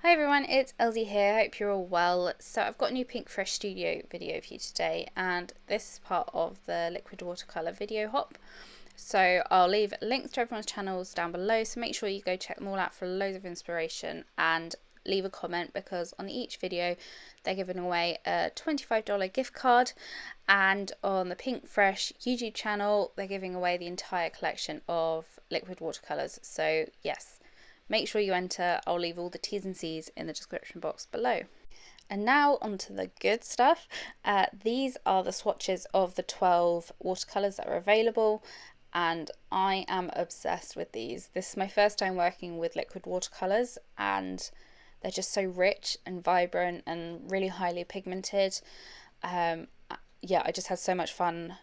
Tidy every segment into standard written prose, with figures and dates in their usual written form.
Hi everyone, it's Elsie here. Hope you're all well. So I've got a new Pinkfresh Studio video for you today, and this is part of the liquid watercolour video hop. So I'll leave links to everyone's channels down below, so make sure you go check them all out for loads of inspiration, and leave a comment because on each video they're giving away a $25 gift card, and on the Pinkfresh YouTube channel they're giving away the entire collection of liquid watercolours. So yes, make sure you enter. I'll leave all the T's and C's in the description box below. And now onto the good stuff. These are the swatches of the 12 watercolours that are available, and I am obsessed with these. This is my first time working with liquid watercolours, and they're just so rich and vibrant and really highly pigmented. Yeah, I just had so much fun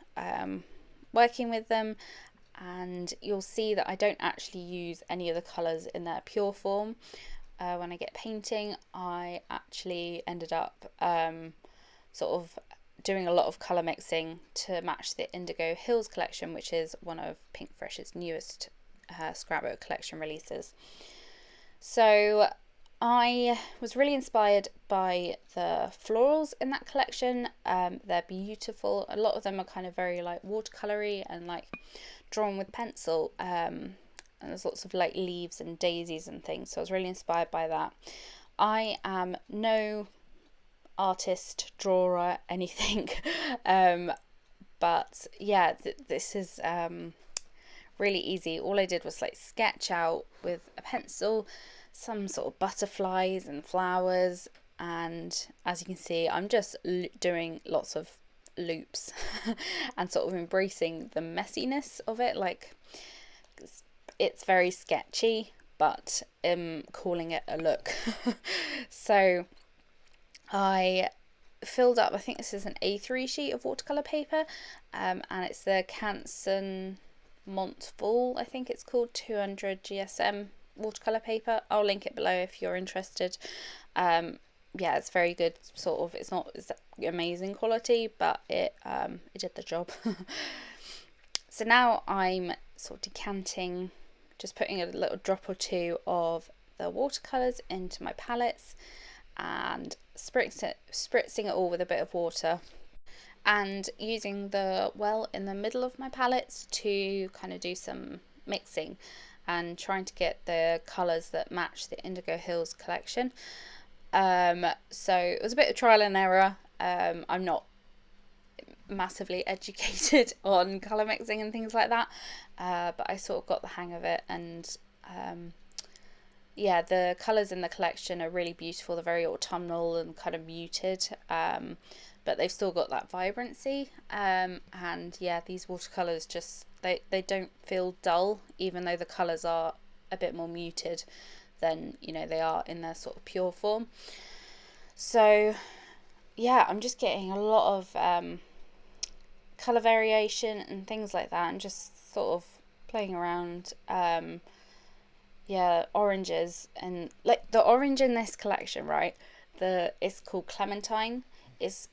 working with them. And you'll see that I don't actually use any of the colours in their pure form. When I get painting, I actually ended up sort of doing a lot of colour mixing to match the Indigo Hills collection, which is one of Pinkfresh's newest scrapbook collection releases. So I was really inspired by the florals in that collection. They're beautiful. A lot of them are kind of very like watercolory and like drawn with pencil, and there's lots of like leaves and daisies and things, so I was really inspired by that. I am no artist, drawer, anything, but yeah, this is really easy. All I did was like sketch out with a pencil some sort of butterflies and flowers, and as you can see I'm just doing lots of loops and sort of embracing the messiness of it. Like, it's very sketchy, but calling it a look. So I filled up, I think this is an A3 sheet of watercolour paper, and it's the Canson Montval, I think it's called, 200 GSM watercolour paper. I'll link it below if you're interested. Yeah, it's very good. Sort of, it's not amazing quality, but it did the job. So now I'm sort of decanting, just putting a little drop or two of the watercolours into my palettes and spritzing it all with a bit of water, and using the well in the middle of my palettes to kind of do some mixing and trying to get the colours that match the Indigo Hills collection. So it was a bit of trial and error. I'm not massively educated on colour mixing and things like that, but I sort of got the hang of it, and yeah, the colours in the collection are really beautiful. They're very autumnal and kind of muted, but they've still got that vibrancy, and yeah, these watercolours just they don't feel dull, even though the colours are a bit more muted than, you know, they are in their sort of pure form. So yeah, I'm just getting a lot of colour variation and things like that, and just sort of playing around. Yeah, oranges, and like the orange in this collection, right, it's called Clementine, is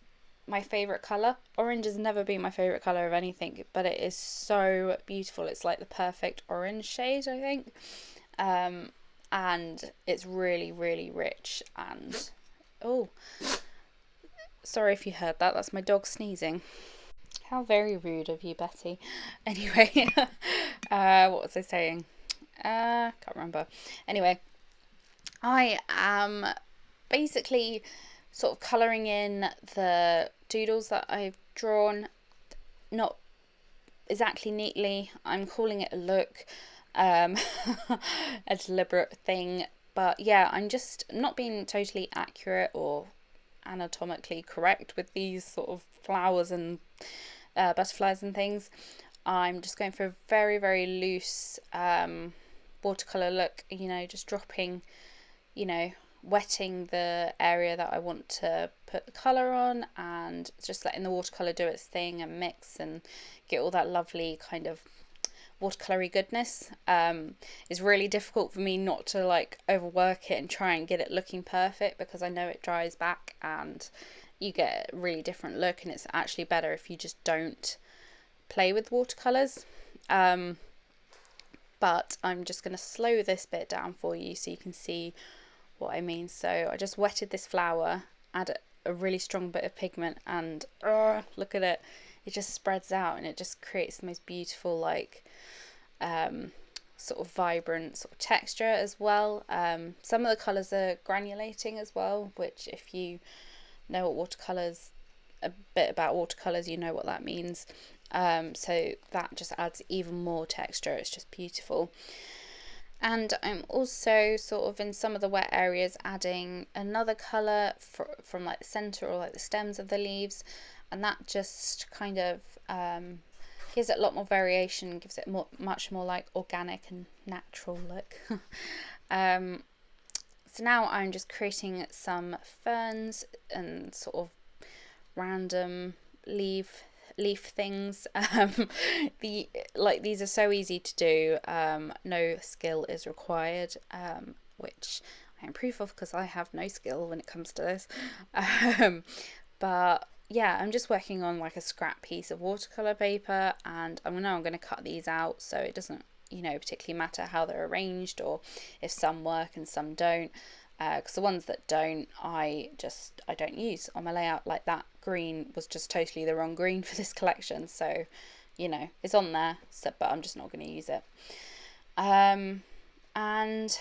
my favourite colour. Orange has never been my favourite colour of anything, but it is so beautiful. It's like the perfect orange shade, I think. And it's really, really rich, and oh, sorry if you heard that, that's my dog sneezing. How very rude of you, Betty. Anyway, what was I saying? Can't remember. Anyway, I am basically sort of colouring in the doodles that I've drawn, not exactly neatly. I'm calling it a look, a deliberate thing, but yeah, I'm just not being totally accurate or anatomically correct with these sort of flowers and butterflies and things. I'm just going for a very, very loose watercolour look, you know, just dropping, you know, wetting the area that I want to put the colour on, and just letting the watercolour do its thing and mix and get all that lovely kind of watercolory goodness. It's really difficult for me not to like overwork it and try and get it looking perfect, because I know it dries back and you get a really different look, and it's actually better if you just don't play with watercolours. But I'm just going to slow this bit down for you so you can see what I mean. So I just wetted this flower, add a really strong bit of pigment, and look at it. It just spreads out and it just creates the most beautiful, like, sort of vibrant sort of texture as well. Some of the colours are granulating as well, which if you know what watercolours, a bit about watercolours, you know what that means. So that just adds even more texture. It's just beautiful. And I'm also sort of in some of the wet areas adding another colour from like the centre or like the stems of the leaves, and that just kind of gives it a lot more variation, gives it much more like organic and natural look. So now I'm just creating some ferns and sort of random leaf things. These are so easy to do. No skill is required, which I am proof of because I have no skill when it comes to this. But yeah, I'm just working on like a scrap piece of watercolor paper, and I'm going to cut these out so it doesn't, you know, particularly matter how they're arranged or if some work and some don't. Because the ones that don't, I don't use on my layout. Like that green was just totally the wrong green for this collection, so you know it's on there, so, but I'm just not going to use it. And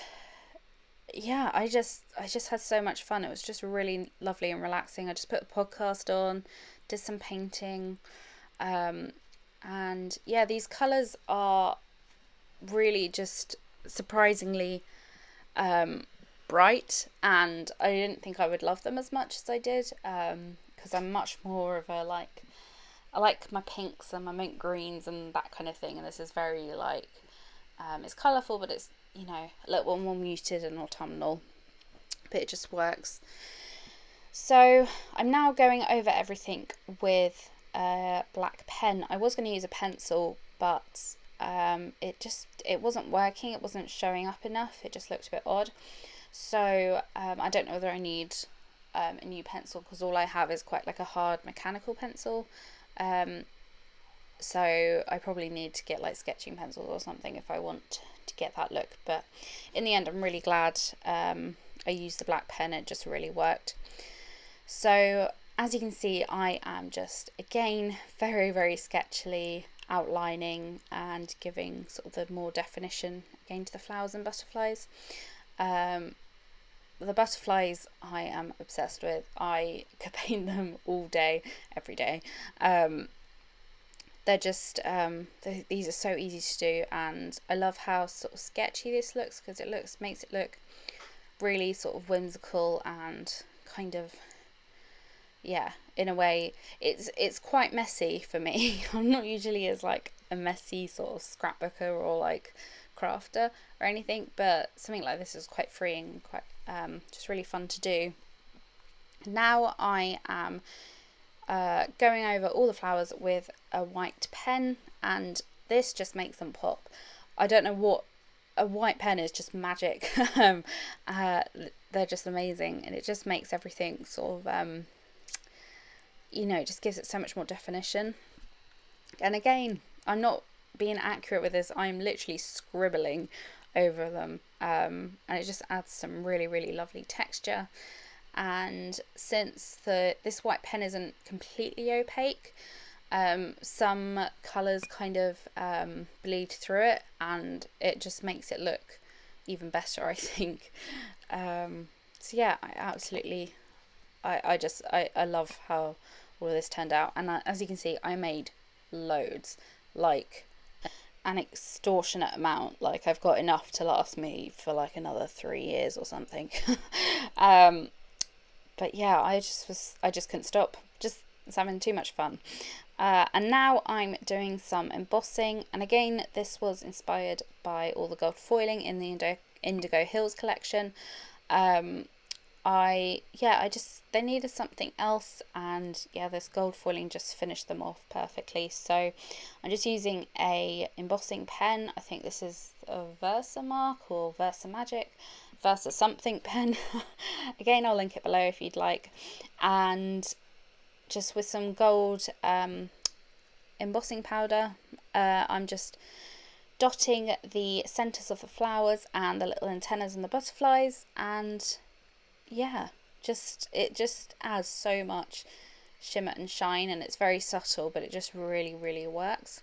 yeah, I just had so much fun. It was just really lovely and relaxing. I just put a podcast on, did some painting, and yeah, these colours are really just surprisingly bright, and I didn't think I would love them as much as I did, because I'm much more of a I like my pinks and my mint greens and that kind of thing, and this is very like it's colourful, but it's, you know, a little more muted and autumnal, but it just works. So I'm now going over everything with a black pen. I was going to use a pencil, but it wasn't working. It wasn't showing up enough. It just looked a bit odd. So I don't know whether I need a new pencil, because all I have is quite like a hard mechanical pencil. So I probably need to get like sketching pencils or something if I want to get that look. But in the end, I'm really glad I used the black pen. It just really worked. So as you can see, I am just again very, very sketchily outlining and giving sort of the more definition again to the flowers and butterflies. The butterflies I am obsessed with. I could paint them all day, every day. They're just these are so easy to do, and I love how sort of sketchy this looks, because it makes it look really sort of whimsical and kind of, yeah, in a way it's quite messy for me. I'm not usually as like a messy sort of scrapbooker or like crafter or anything, but something like this is quite freeing, quite just really fun to do. Now I am going over all the flowers with a white pen, and this just makes them pop. I don't know what, a white pen is just magic. They're just amazing, and it just makes everything sort of you know, it just gives it so much more definition. And again, I'm not being accurate with this, I'm literally scribbling over them, and it just adds some really, really lovely texture. And since this white pen isn't completely opaque, some colours kind of bleed through it, and it just makes it look even better, I think. So yeah, I love how all of this turned out. And as you can see, I made loads, like an extortionate amount. Like I've got enough to last me for like another 3 years or something. But yeah, I just couldn't stop. Just was having too much fun. And now I'm doing some embossing, and again this was inspired by all the gold foiling in the Indigo Hills collection. They needed something else, and yeah, this gold foiling just finished them off perfectly. So I'm just using a embossing pen. I think this is a Versamark or Versamagic, Versa something pen. Again, I'll link it below if you'd like. And just with some gold embossing powder, I'm just dotting the centres of the flowers and the little antennas and the butterflies, and yeah, it just adds so much shimmer and shine, and it's very subtle, but it just really, really works.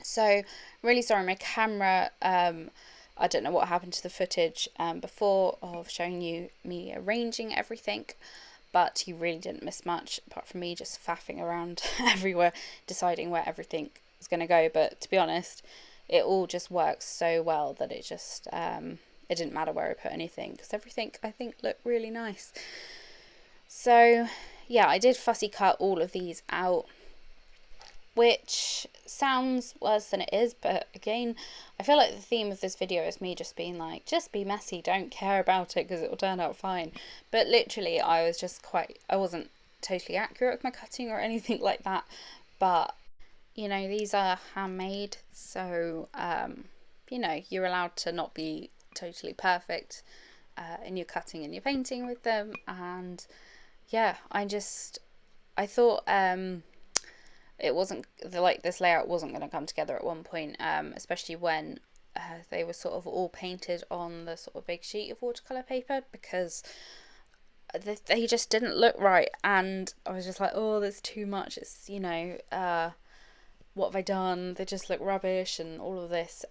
So really sorry, my camera, I don't know what happened to the footage before of showing you me arranging everything, but you really didn't miss much apart from me just faffing around everywhere deciding where everything is going to go. But to be honest, it all just works so well that it just it didn't matter where I put anything, because everything I think looked really nice. So yeah, I did fussy cut all of these out, which sounds worse than it is, but again, I feel like the theme of this video is me just being like, just be messy, don't care about it because it will turn out fine. But literally I wasn't totally accurate with my cutting or anything like that, but you know, these are handmade, so you know, you're allowed to not be totally perfect in your cutting and your painting with them. And yeah, I thought it wasn't like this layout wasn't going to come together at one point, especially when they were sort of all painted on the sort of big sheet of watercolor paper, because they just didn't look right, and I was just like, oh, there's too much, it's, you know, what have I done, they just look rubbish and all of this.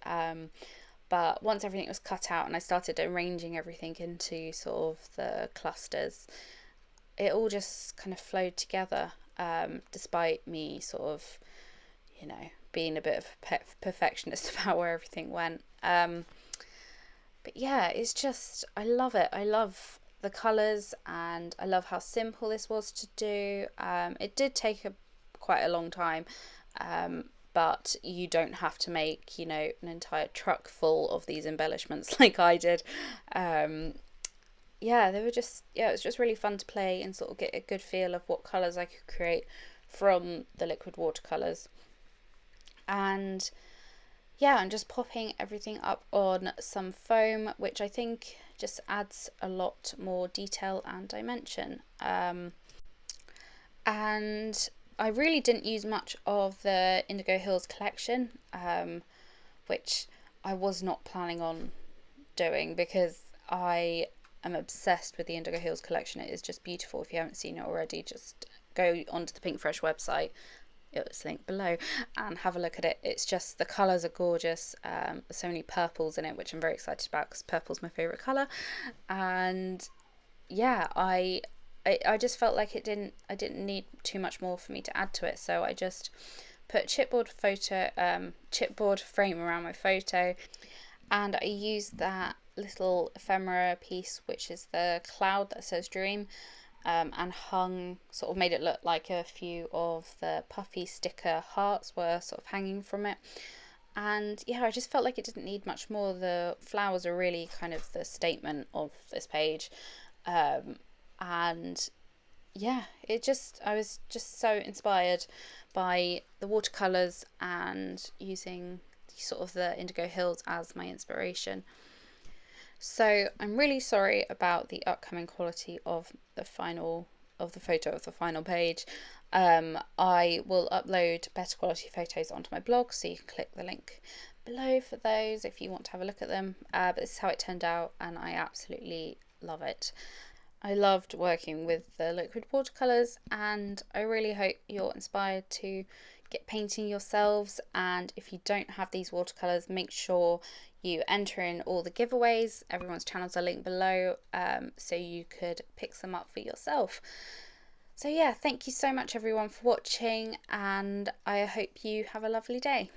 But once everything was cut out and I started arranging everything into sort of the clusters, it all just kind of flowed together, despite me sort of, you know, being a bit of a perfectionist about where everything went. But yeah, it's just, I love it. I love the colours, and I love how simple this was to do. It did take quite a long time, but you don't have to make, you know, an entire truck full of these embellishments like I did. Yeah, they were just, yeah, it was just really fun to play and sort of get a good feel of what colours I could create from the liquid watercolours. And yeah, I'm just popping everything up on some foam, which I think just adds a lot more detail and dimension. And I really didn't use much of the Indigo Hills collection, which I was not planning on doing, because I am obsessed with the Indigo Hills collection. It is just beautiful. If you haven't seen it already, just go onto the Pinkfresh website, it's linked below, and have a look at it. It's just, the colours are gorgeous. There's so many purples in it, which I'm very excited about because purple's my favourite colour. And yeah, I just felt like I didn't need too much more for me to add to it, so I just put chipboard frame around my photo, and I used that little ephemera piece, which is the cloud that says dream, and sort of made it look like a few of the puffy sticker hearts were sort of hanging from it. And yeah, I just felt like it didn't need much more. The flowers are really kind of the statement of this page. And yeah, I was just so inspired by the watercolours and using sort of the Indigo Hills as my inspiration. So I'm really sorry about the upcoming quality of the photo of the final page. I will upload better quality photos onto my blog, so you can click the link below for those if you want to have a look at them. But this is how it turned out, and I absolutely love it. I loved working with the liquid watercolours, and I really hope you're inspired to get painting yourselves. And if you don't have these watercolours, make sure you enter in all the giveaways. Everyone's channels are linked below, so you could pick some up for yourself. So yeah, thank you so much everyone for watching, and I hope you have a lovely day.